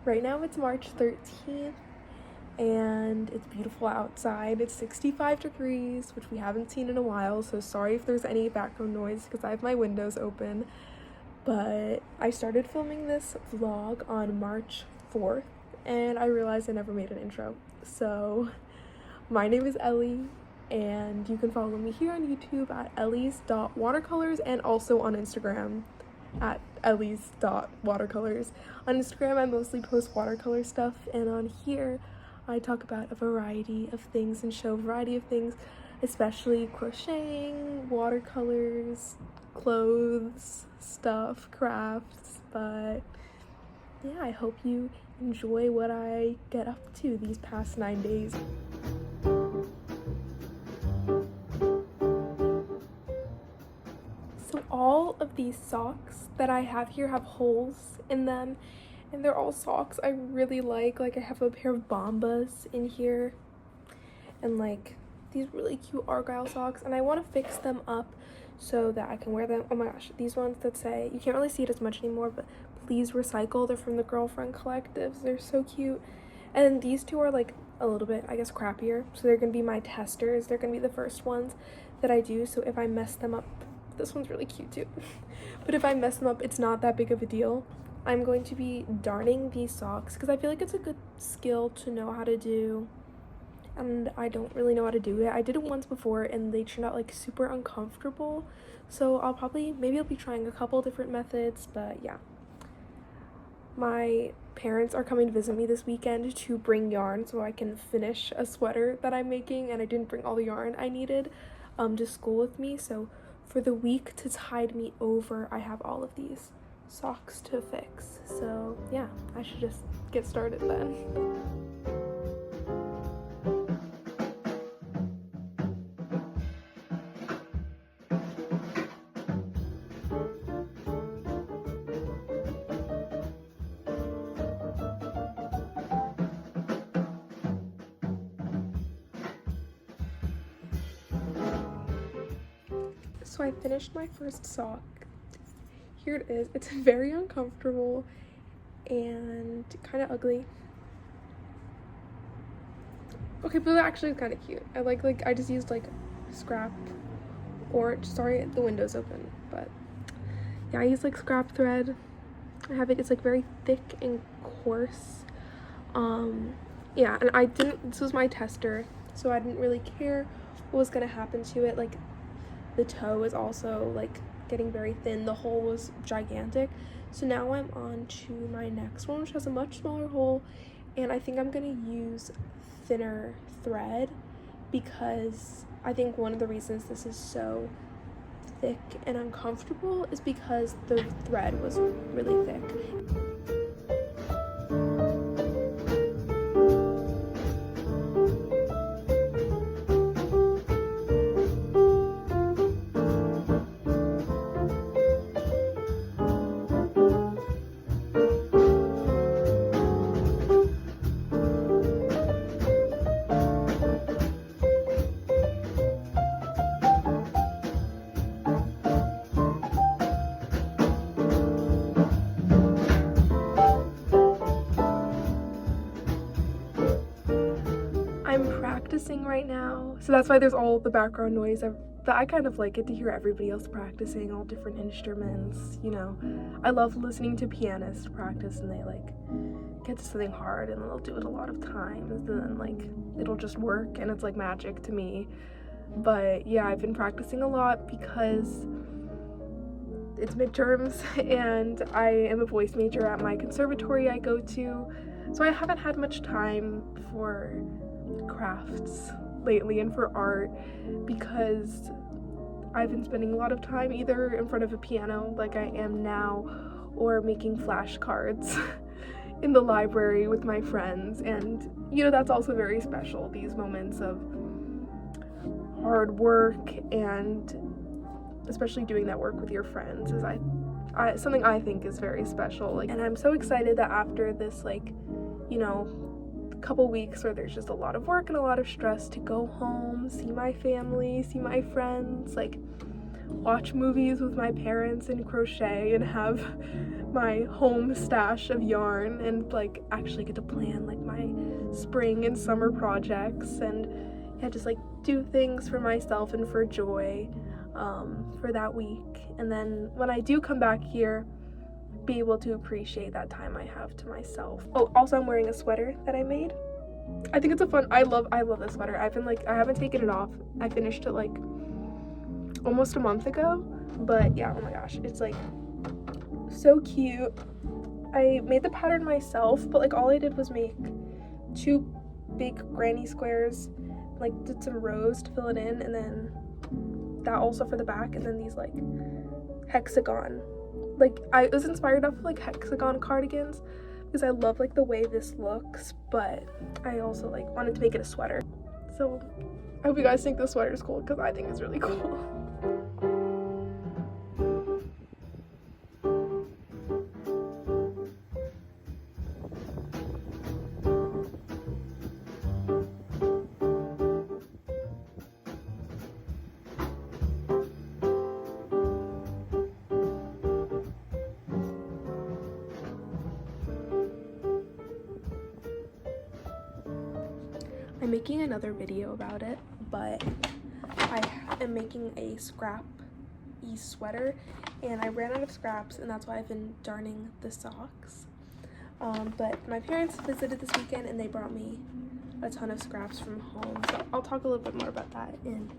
Right now it's March 13th and it's beautiful outside. It's 65 degrees, which we haven't seen in a while, so sorry if there's any background noise because I have my windows open. But I started filming this vlog on March 4th and I realized I never made an intro. So my name is Ellie and you can follow me here on YouTube at ellies.watercolors and also on Instagram at ellies.watercolors. On Instagram I mostly post watercolor stuff, and on here I talk about a variety of things and show a variety of things, especially crocheting, watercolors, clothes, stuff, crafts. But yeah, I hope you enjoy what I get up to these past 9 days. So all of these socks that I have here have holes in them, and they're all socks I really like. Like I have a pair of Bombas in here and like these really cute Argyle socks, and I want to fix them up so that I can wear them. Oh my gosh, these ones that say, you can't really see it as much anymore, but please recycle. They're from the Girlfriend Collectives. They're so cute. And then these two are like a little bit, I guess, crappier, so they're gonna be my testers. They're gonna be the first ones that I do, so if I mess them up, this one's really cute too, but if I mess them up, it's not that big of a deal. I'm going to be darning these socks because I feel like it's a good skill to know how to do, and I don't really know how to do it. I did it once before and they turned out like super uncomfortable, so maybe I'll be trying a couple different methods. But yeah, my parents are coming to visit me this weekend to bring yarn so I can finish a sweater that I'm making, and I didn't bring all the yarn I needed to school with me, so for the week to tide me over, I have all of these socks to fix. So yeah, I should just get started then. So I finished my first sock. Here it is. It's very uncomfortable and kind of ugly. Okay, but actually it's kind of cute. I just used like scrap, or sorry, the window's open, but yeah, I used like scrap thread. I have it, it's like very thick and coarse. Yeah, and this was my tester, so I didn't really care what was gonna happen to it. Like the toe is also like getting very thin. The hole was gigantic. So now I'm on to my next one, which has a much smaller hole, and I think I'm gonna use thinner thread because I think one of the reasons this is so thick and uncomfortable is because the thread was really thick. I'm practicing right now, so that's why there's all the background noise. I kind of like it to hear everybody else practicing all different instruments, you know. I love listening to pianists practice, and they like get to something hard and they'll do it a lot of times, and then like it'll just work and it's like magic to me. But yeah, I've been practicing a lot because it's midterms and I am a voice major at my conservatory I go to, so I haven't had much time for crafts lately and for art because I've been spending a lot of time either in front of a piano like I am now, or making flashcards in the library with my friends. And you know, that's also very special, these moments of hard work, and especially doing that work with your friends is something I think is very special. And I'm so excited that after this, like, you know, couple weeks where there's just a lot of work and a lot of stress, to go home, see my family, see my friends, like watch movies with my parents and crochet and have my home stash of yarn and like actually get to plan like my spring and summer projects, and yeah, just like do things for myself and for Joy for that week. And then when I do come back here, be able to appreciate that time I have to myself. Oh, also I'm wearing a sweater that I made. I think it's a fun, I love this sweater. I haven't taken it off. I finished it like almost a month ago, but yeah, oh my gosh, it's like so cute. I made the pattern myself, but like all I did was make 2 big granny squares, like did some rows to fill it in, and then that also for the back, and then these like hexagon, like I was inspired off of like hexagon cardigans because I love like the way this looks, but I also like wanted to make it a sweater. So I hope you guys think this sweater is cool because I think it's really cool. I'm making another video about it, but I am making a scrap-y sweater, and I ran out of scraps, and that's why I've been darning the socks. But my parents visited this weekend, and they brought me a ton of scraps from home, so I'll talk a little bit more about that in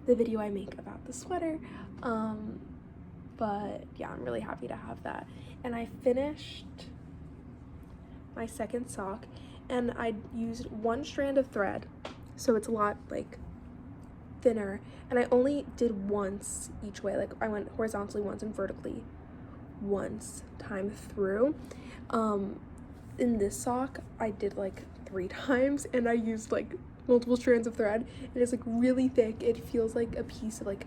the video I make about the sweater. But yeah, I'm really happy to have that. And I finished my second sock, and I used 1 strand of thread, so it's a lot like thinner, and I only did once each way. Like I went horizontally once and vertically once time through. In this sock I did like 3 times, and I used like multiple strands of thread, and it's like really thick. It feels like a piece of like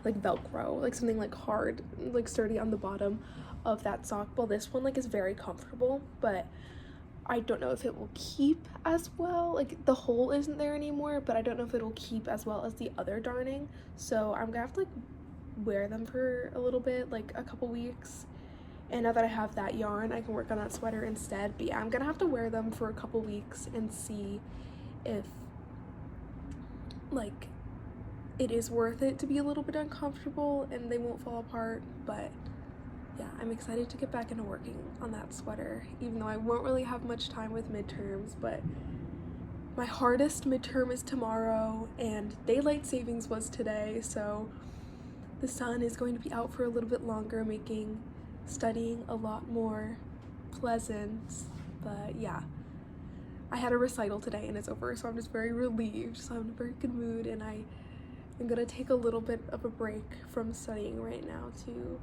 Velcro, like something like hard, like sturdy on the bottom of that sock. Well, this one like is very comfortable, but I don't know if it will keep as well. Like the hole isn't there anymore, but I don't know if it'll keep as well as the other darning. So I'm gonna have to like wear them for a little bit, like a couple weeks. And now that I have that yarn, I can work on that sweater instead. But yeah, I'm gonna have to wear them for a couple weeks and see if like it is worth it to be a little bit uncomfortable and they won't fall apart. But yeah, I'm excited to get back into working on that sweater, even though I won't really have much time with midterms. But my hardest midterm is tomorrow, and daylight savings was today, so the sun is going to be out for a little bit longer, making studying a lot more pleasant. But yeah, I had a recital today and it's over, so I'm just very relieved. So I'm in a very good mood, and I'm gonna take a little bit of a break from studying right now to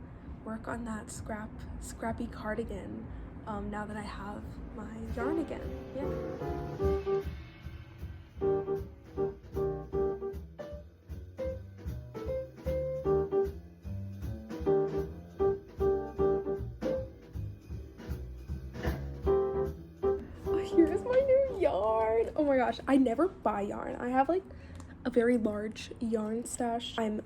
work on that scrappy cardigan now that I have my yarn again. Yeah. Oh, here's my new yarn. Oh my gosh, I never buy yarn. I have like a very large yarn stash. I'm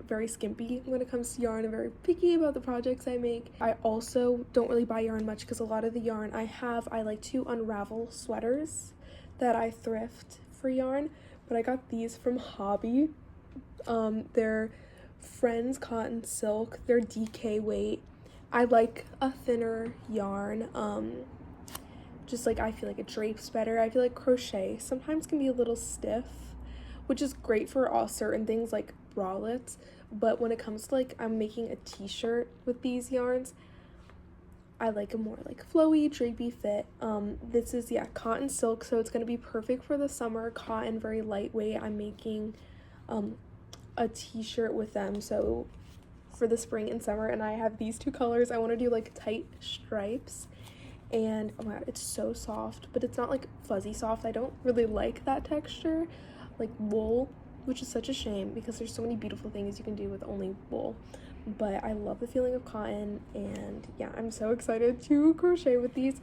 very skimpy when it comes to yarn. I'm very picky about the projects I make. I also don't really buy yarn much because a lot of the yarn I like to unravel sweaters that I thrift for yarn, but I got these from Hobby. They're Friends Cotton Silk. They're DK weight. I like a thinner yarn. Just like I feel like it drapes better. I feel like crochet sometimes can be a little stiff, which is great for all certain things like bralettes, but when it comes to like I'm making a t-shirt with these yarns, I like a more like flowy, drapey fit. This is cotton silk, so it's gonna be perfect for the summer. Cotton, very lightweight. I'm making a t-shirt with them, so for the spring and summer, and I have these 2 colors. I want to do like tight stripes, and oh my god, it's so soft, but it's not like fuzzy soft. I don't really like that texture like wool, which is such a shame because there's so many beautiful things you can do with only wool. But I love the feeling of cotton, and yeah, I'm so excited to crochet with these.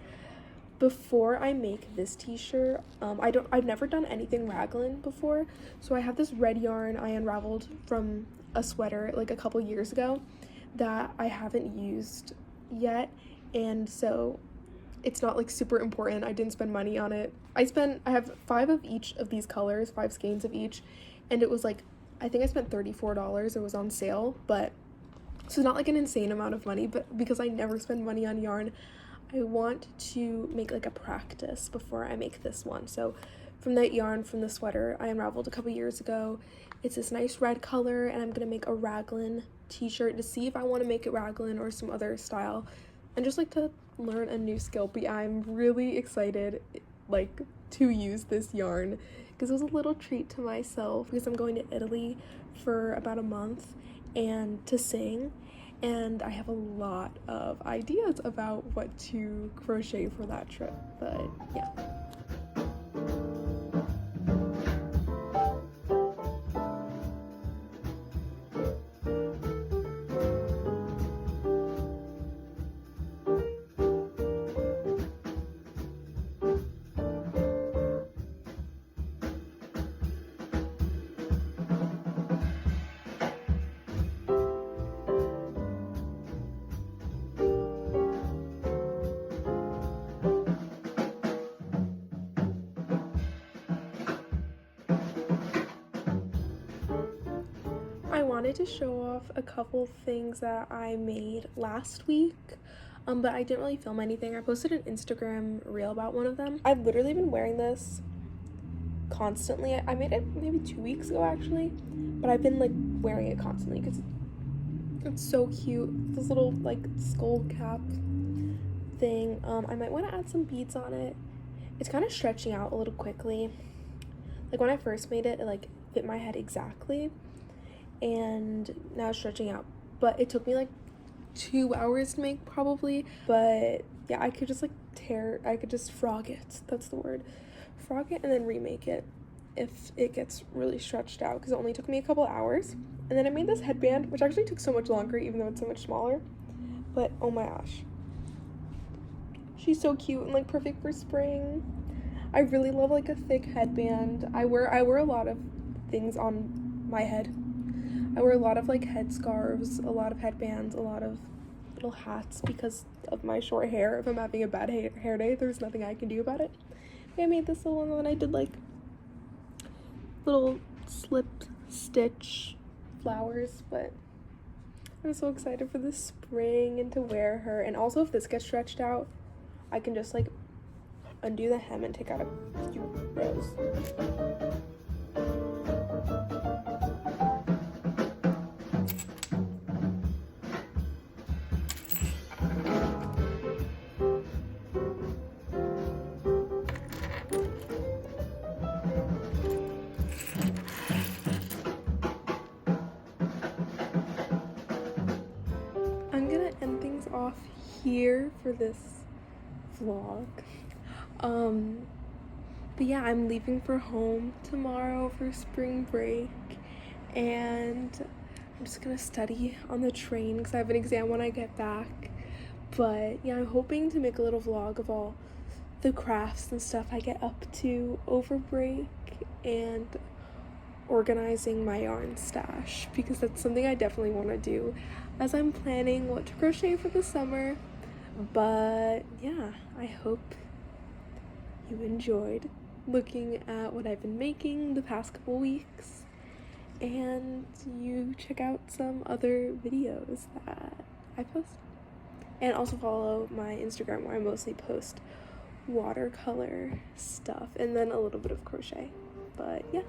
Before I make this t-shirt, I've never done anything raglan before, so I have this red yarn I unraveled from a sweater like a couple years ago that I haven't used yet, and so it's not like super important. I didn't spend money on it. I have 5 of each of these colors, 5 skeins of each, and it was like, I think I spent $34. It was on sale, but so not like an insane amount of money, but because I never spend money on yarn, I want to make like a practice before I make this one. So from that yarn from the sweater I unraveled a couple years ago, it's this nice red color, and I'm gonna make a raglan t-shirt to see if I want to make it raglan or some other style, and just like to learn a new skill. But yeah, I'm really excited like to use this yarn because it was a little treat to myself because I'm going to Italy for about a month and to sing, and I have a lot of ideas about what to crochet for that trip. But yeah. I wanted to show off a couple things that I made last week, but I didn't really film anything. I posted an Instagram reel about one of them. I've literally been wearing this constantly. I made it maybe 2 weeks ago actually, but I've been like wearing it constantly because it's so cute. This little like skull cap thing. I might want to add some beads on it. It's kind of stretching out a little quickly. Like when I first made it, it like fit my head exactly, and now it's stretching out, but it took me like 2 hours to make probably. But yeah, I could just like frog it, that's the word, frog it and then remake it if it gets really stretched out, because it only took me a couple hours. And then I made this headband, which actually took so much longer even though it's so much smaller, but oh my gosh, she's so cute and like perfect for spring. I really love like a thick headband. I wear a lot of things on my head. I wear a lot of like head scarves, a lot of headbands, a lot of little hats because of my short hair. If I'm having a bad hair day, there's nothing I can do about it. I made this little one, and then I did like little slip stitch flowers. But I'm so excited for the spring and to wear her. And also if this gets stretched out, I can just like undo the hem and take out a few rows. I'm gonna end things off here for this vlog. But yeah, I'm leaving for home tomorrow for spring break, and I'm just gonna study on the train because I have an exam when I get back. But yeah, I'm hoping to make a little vlog of all the crafts and stuff I get up to over break, and organizing my yarn stash, because that's something I definitely want to do as I'm planning what to crochet for the summer. But yeah, I hope you enjoyed looking at what I've been making the past couple weeks, and you check out some other videos that I post. And also follow my Instagram, where I mostly post watercolor stuff and then a little bit of crochet. But yeah.